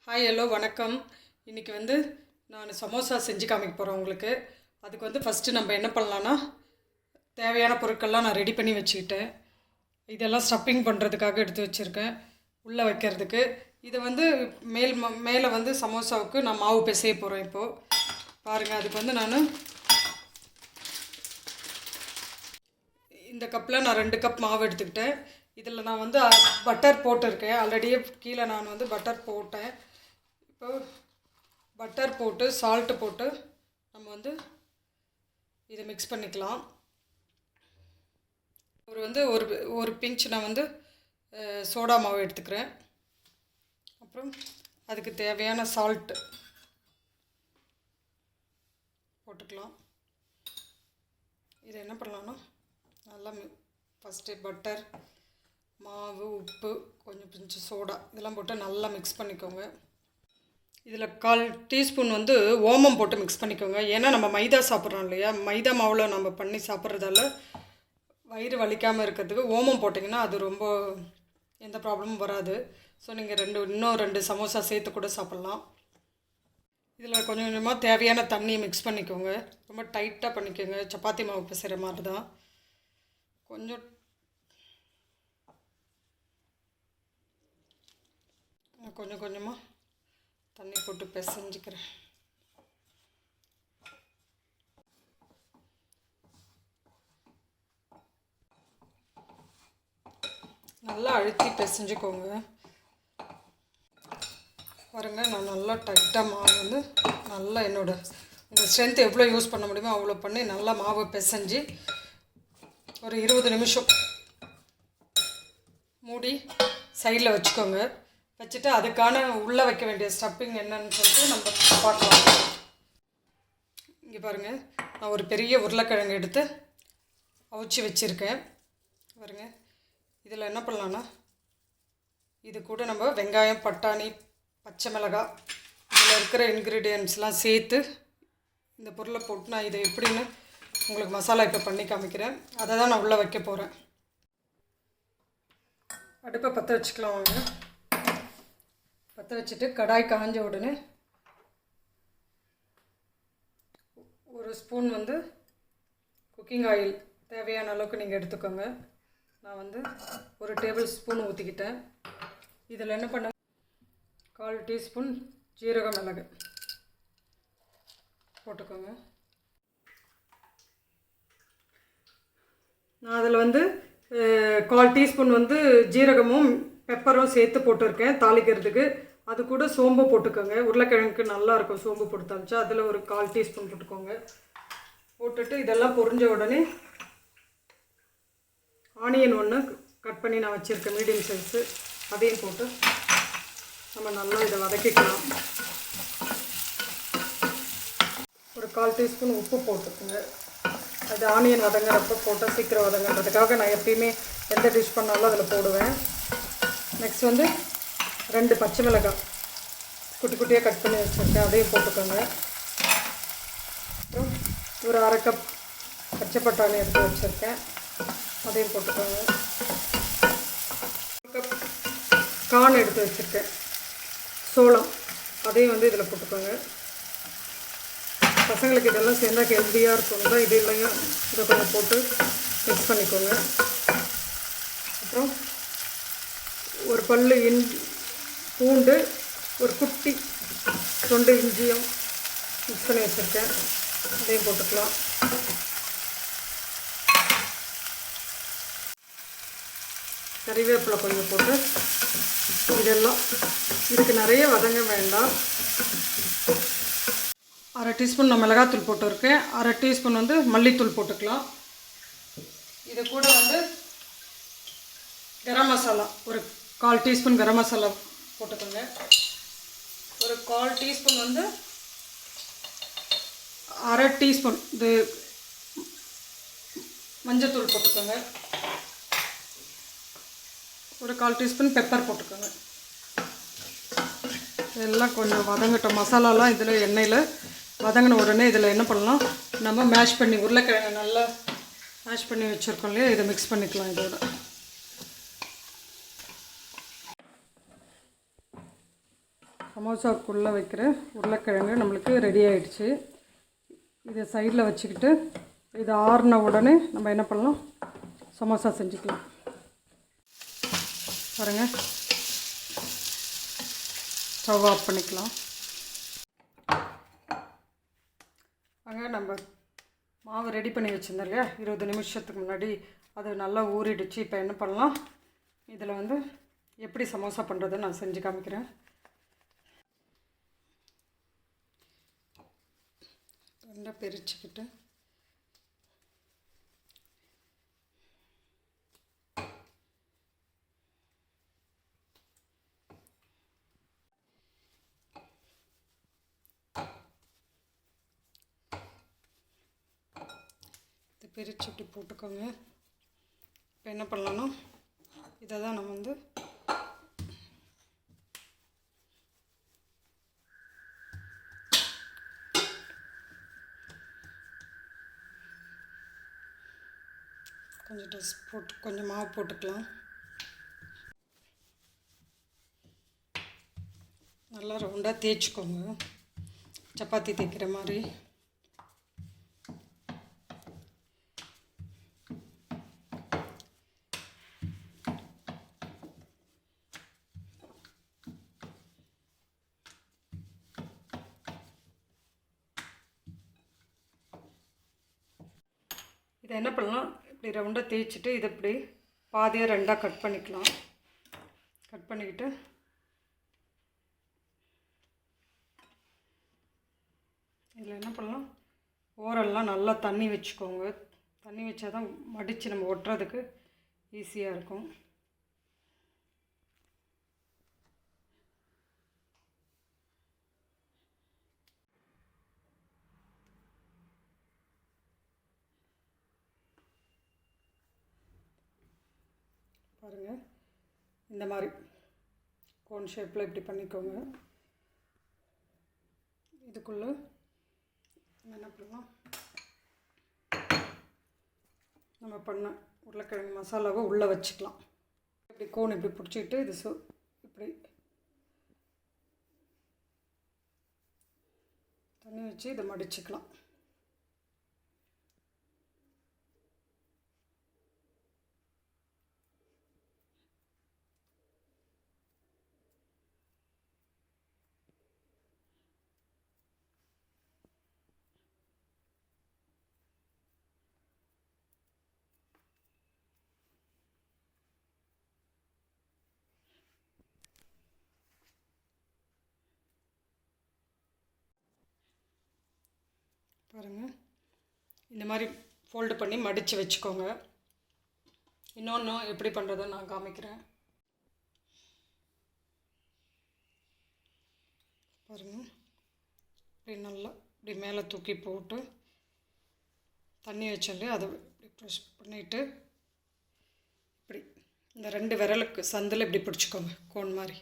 Hi hello வணக்கம். இன்றைக்கி நான் சமோசா செஞ்சு காமிக்க போகிறேன் உங்களுக்கு. அதுக்கு ஃபஸ்ட்டு நம்ம என்ன பண்ணலான்னா, தேவையான பொருட்கள்லாம் நான் ரெடி பண்ணி வச்சுக்கிட்டேன். இதெல்லாம் ஸ்டஃப்பிங் பண்ணுறதுக்காக எடுத்து வச்சுருக்கேன், உள்ளே வைக்கிறதுக்கு. இதை மேலே சமோசாவுக்கு நான் மாவு பிசைய போகிறேன். இப்போது பாருங்கள், அதுக்கு நான் இந்த கப்பில் நான் 2 கப் மாவு எடுத்துக்கிட்டேன். இதில் நான் பட்டர் போட்டிருக்கேன். ஆல்ரெடியே கீழே நான் பட்டர் போட்டேன். இப்போ பட்டர் போட்டு சால்ட்டு போட்டு நம்ம இதை மிக்ஸ் பண்ணிக்கலாம். ஒரு ஒரு பிஞ்ச் நான் சோடா மாவு எடுத்துக்கிறேன். அப்புறம் அதுக்கு தேவையான சால்ட்டு போட்டுக்கலாம். இதை என்ன பண்ணலான்னா, நல்லா ஃபஸ்ட்டு பட்டர், மாவு, உப்பு, கொஞ்சம் சோடா இதெல்லாம் போட்டு நல்லா மிக்ஸ் பண்ணிக்கோங்க. இதில் 1/4 டீஸ்பூன் ஓமம் போட்டு மிக்ஸ் பண்ணிக்கோங்க. ஏன்னா நம்ம மைதா சாப்பிட்றோம் இல்லையா, மைதா மாவில் நம்ம பண்ணி சாப்பிட்றதால வயிறு வலிக்காமல் இருக்கிறதுக்கு ஓமம் போட்டிங்கன்னா அது ரொம்ப எந்த ப்ராப்ளமும் வராது. ஸோ நீங்கள் இன்னும் 2 சமோசா சேர்த்து கூட சாப்பிட்லாம். இதில் கொஞ்சம் கொஞ்சமாக தேவையான தண்ணியை மிக்ஸ் பண்ணிக்கோங்க. ரொம்ப டைட்டாக பண்ணிக்கோங்க, சப்பாத்தி மாவு பிசைகிற மாதிரி தான். கொஞ்சம் கொஞ்சமாக தண்ணி போட்டு பிசைஞ்சிக்கிறேன். நல்லா அழுத்தி பிசைஞ்சிக்கோங்க. பாருங்கள், நான் நல்லா டைட்டாக மாவு நல்லா உங்கள் ஸ்ட்ரென்த் எவ்வளோ யூஸ் பண்ண முடியுமோ அவ்வளோ பண்ணி நல்லா மாவு பிசைஞ்சு ஒரு 20 நிமிஷம் மூடி சைடில் வச்சுக்கோங்க. வச்சுட்டு அதுக்கான உள்ளே வைக்க வேண்டிய ஸ்டஃப்பிங் என்னன்னு சொல்லிட்டு நம்ம பார்க்கலாம். இங்கே பாருங்கள், நான் ஒரு பெரிய உருளைக்கிழங்கு எடுத்து அவிச்சி வச்சுருக்கேன். பாருங்கள், இதில் என்ன பண்ணலான்னா, இது கூட நம்ம வெங்காயம், பட்டாணி, பச்சை மிளகாய், இதில் இருக்கிற இன்க்ரீடியன்ட்ஸ்லாம் சேர்த்து இந்த பொருளை போட்டு நான் இதை எப்படின்னு உங்களுக்கு மசாலா இப்போ பண்ணி காமிக்கிறேன். அதை தான் நான் உள்ளே வைக்க போகிறேன். அடுப்பை பற்ற வச்சுக்கலாம். வாங்க, பற்ற வச்சுட்டு கடாய் காஞ்ச உடனே ஒரு ஸ்பூன் குக்கிங் ஆயில் தேவையான அளவுக்கு நீங்கள் எடுத்துக்கோங்க. நான் ஒரு டேபிள் ஸ்பூன் ஊற்றிக்கிட்டேன். இதில் என்ன பண்ண, 1/4 டீஸ்பூன் ஜீரக மிளகு போட்டுக்கோங்க. நான் அதில் 1/4 டீஸ்பூன் ஜீரகமும் பெப்பரும் சேர்த்து போட்டிருக்கேன் தாளிக்கிறதுக்கு. அது கூட சோம்பு போட்டுக்கோங்க. உருளைக்கிழங்குக்கு நல்லாயிருக்கும் சோம்பு போட்டு தாளிச்சா. அதில் ஒரு 1/4 டீஸ்பூன் போட்டுக்கோங்க. போட்டுட்டு இதெல்லாம் பொரிஞ்ச உடனே ஆனியன் 1 கட் பண்ணி நான் வச்சுருக்கேன், மீடியம் சைஸு. அதையும் போட்டு நம்ம நல்லா இதை வதக்கிக்கலாம். ஒரு 1/4 டீஸ்பூன் உப்பு போட்டுக்கோங்க. அது ஆனியன் வதங்குறப்ப போட்டால் சீக்கிரம் வதங்குறதுக்காக நான் எப்பயுமே எந்த டிஷ் பண்ணாலும் அதில் போடுவேன். நெக்ஸ்ட் 2 பச்சை மிளகாய் குட்டி குட்டியாக கட் பண்ணி வச்சுருக்கேன், அதையும் போட்டுக்கோங்க. அப்புறம் ஒரு 1/2 கப் பச்சை பட்டாணி எடுத்து வச்சுருக்கேன், அதையும் போட்டுக்கோங்க. 1 கப் கார்ன் எடுத்து வச்சுருக்கேன், சோளம், அதையும் இதில் போட்டுக்கோங்க. பசங்களுக்கு இதெல்லாம் சேர்ந்தால் ஹெல்த்தியாக இருக்கும் தான். இது இல்லையும் இதை கொஞ்சம் போட்டு மிக்ஸ் பண்ணிக்கோங்க. அப்புறம் ஒரு பல்லு பூண்டு, ஒரு குட்டி 2 இஞ்சியும் மிக்ஸ் பண்ணி வச்சுருக்கேன், அதையும் போட்டுக்கலாம். கறிவேப்பிலை கொஞ்சம் போட்டு இதெல்லாம் இதுக்கு நிறைய வதங்க வேண்டாம். 1/2 டீஸ்பூன் நான் மிளகாத்தூள் போட்டிருக்கேன். 1/2 டீஸ்பூன் மல்லித்தூள் போட்டுக்கலாம். இது கூட கரம் மசாலா ஒரு 1/4 டீஸ்பூன் கரம் மசாலா போட்டுக்கோங்க. ஒரு 1/4 டீஸ்பூன் 1/2 டீஸ்பூன் இது மஞ்சத்தூள் போட்டுக்கோங்க. ஒரு 1/4 டீஸ்பூன் பெப்பர் போட்டுக்கோங்க. இதெல்லாம் கொஞ்சம் வதங்கட்டும். மசாலாலாம் இதில் எண்ணெயில் வதங்கின உடனே இதில் என்ன பண்ணலாம், நம்ம மேஷ் பண்ணி உருளைக்கிழங்கு நல்லா மேஷ் பண்ணி வச்சுருக்கோம் இல்லையா, இதை மிக்ஸ் பண்ணிக்கலாம். இதோட சமோசாக்குள்ளே வைக்கிற உருளைக்கிழங்கு நம்மளுக்கு ரெடி ஆகிடுச்சு. இதை சைடில் வச்சுக்கிட்டு இது ஆறின உடனே நம்ம என்ன பண்ணலாம், சமோசா செஞ்சுக்கலாம். பாருங்கள், ஸ்டவ் ஆஃப் பண்ணிக்கலாம். அங்கே நம்ம மாவு ரெடி பண்ணி வச்சுருந்தோம் இல்லையா, 20 நிமிஷத்துக்கு முன்னாடி, அது நல்லா ஊறிடுச்சு. இப்போ என்ன பண்ணலாம், இதில் வந்து எப்படி சமோசா பண்ணுறதுன்னு நான் செஞ்சு காமிக்கிறேன். ரெண்டாக பிரிச்சுக்கிட்டு இதை பிரித்து இப்படி போட்டுக்கோங்க. இப்போ என்ன பண்ணலான்னா, இதை தான் நம்ம வந்து கொஞ்சம் ட்ரெஸ் போட்டு கொஞ்சம் மாவு போட்டுக்கலாம். நல்லா ரவுண்டாக தேய்ச்சிக்கோங்க, சப்பாத்தி தேய்க்கிற மாதிரி. இதை என்ன பண்ணலாம், இப்படி ரவுண்டாக தேய்ச்சிட்டு இதை இப்படி பாதியாக ரெண்டாக கட் பண்ணிக்கலாம். கட் பண்ணிக்கிட்டு இதில் என்ன பண்ணலாம், ஓரெல்லாம் நல்லா தண்ணி வச்சுக்கோங்க. தண்ணி வச்சா தான் மடித்து நம்ம ஒட்டுறதுக்கு ஈஸியாக இருக்கும். பாருங்கள், இந்த மாதிரி கோன் ஷேப்பில் இப்படி பண்ணிக்கோங்க. இதுக்குள்ளே என்ன பண்ணலாம், நம்ம பண்ண உருளைக்கிழங்கு மசாலாவை உள்ளே வச்சுக்கலாம். இப்படி கோன் இப்படி பிடிச்சிக்கிட்டு இது இப்படி தண்ணி வச்சு இதை மடிச்சுக்கலாம். பாருங்கள், இந்த மாதிரி ஃபோல்டு பண்ணி மடித்து வச்சுக்கோங்க. இன்னொன்று எப்படி பண்ணுறதை நான் காமிக்கிறேன். பாருங்கள், இப்படி நல்லா இப்படி மேலே தூக்கி போட்டு தண்ணி வச்சாலே அதை இப்படி ப்ரெஷ் பண்ணிவிட்டு இப்படி இந்த 2 விரலுக்கு சந்தில் இப்படி பிடிச்சிக்கோங்க, கோன் மாதிரி.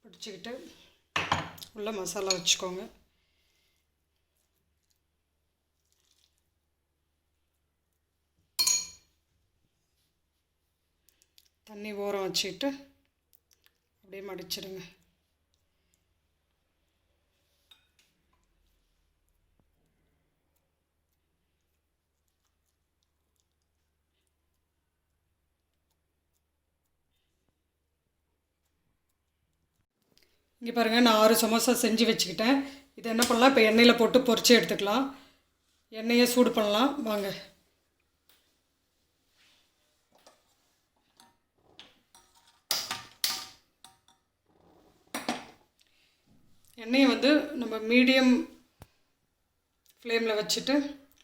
பிடிச்சிக்கிட்டு உள்ள மசாலா வச்சுக்கோங்க. தண்ணி ஓரம் வச்சுக்கிட்டு அப்படியே மடிச்சிடுங்க. இங்கே பாருங்கள், நான் 6 சமோசா செஞ்சு வச்சுக்கிட்டேன். இதை என்ன பண்ணலாம், இப்போ எண்ணெயில் போட்டு பொரிச்சு எடுத்துக்கலாம். எண்ணெயை சூடு பண்ணலாம் வாங்க. எண்ணெயை வந்து நம்ம மீடியம் ஃப்ளேமில் வச்சுட்டு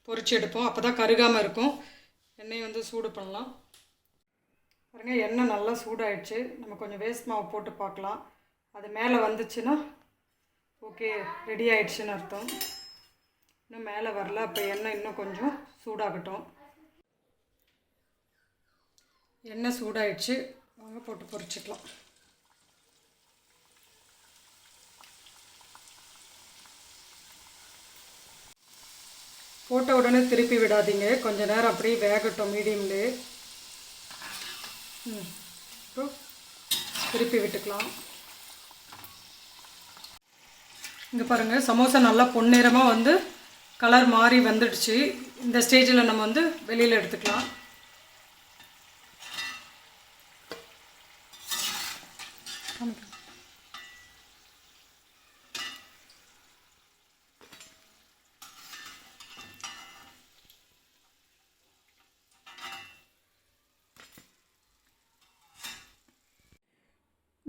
பொரிச்சு எடுப்போம், அப்போ தான் கருகாமல் இருக்கும். எண்ணெயை வந்து சூடு பண்ணலாம். பாருங்கள், எண்ணெய் நல்லா சூடாயிடுச்சு. நம்ம கொஞ்சம் வேஸ்ட் மாவு போட்டு பார்க்கலாம். அது மேலே வந்துச்சுன்னா ஓகே, ரெடி ஆகிடுச்சின்னு அர்த்தம். இன்னும் மேலே வரல, அப்போ எண்ணெய் இன்னும் கொஞ்சம் சூடாகட்டும். எண்ணெய் சூடாயிடுச்சு, வாங்க போட்டு பொரிச்சிக்கலாம். போட்ட உடனே திருப்பி விடாதீங்க, கொஞ்சம் நேரம் அப்படியே வேகட்டும் மீடியம்லே. இப்போ திருப்பி விட்டுக்கலாம். இங்கே பாருங்கள், சமோசா நல்லா பொன்னிறமாக வந்து கலர் மாறி வந்துடுச்சு. இந்த ஸ்டேஜில் நம்ம வந்து வெளியில் எடுத்துக்கலாம்.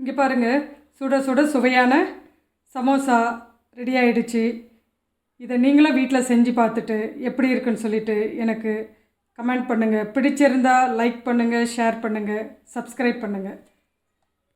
இங்கே பாருங்கள், சுட சுட சுவையான சமோசா ரெடி ஆகிடுச்சு. இதை நீங்களும் வீட்டில் செஞ்சு பார்த்துட்டு எப்படி இருக்குன்னு சொல்லிவிட்டு எனக்கு கமெண்ட் பண்ணுங்கள். பிடிச்சிருந்தால் லைக் பண்ணுங்கள், ஷேர் பண்ணுங்கள், சப்ஸ்கிரைப் பண்ணுங்கள்.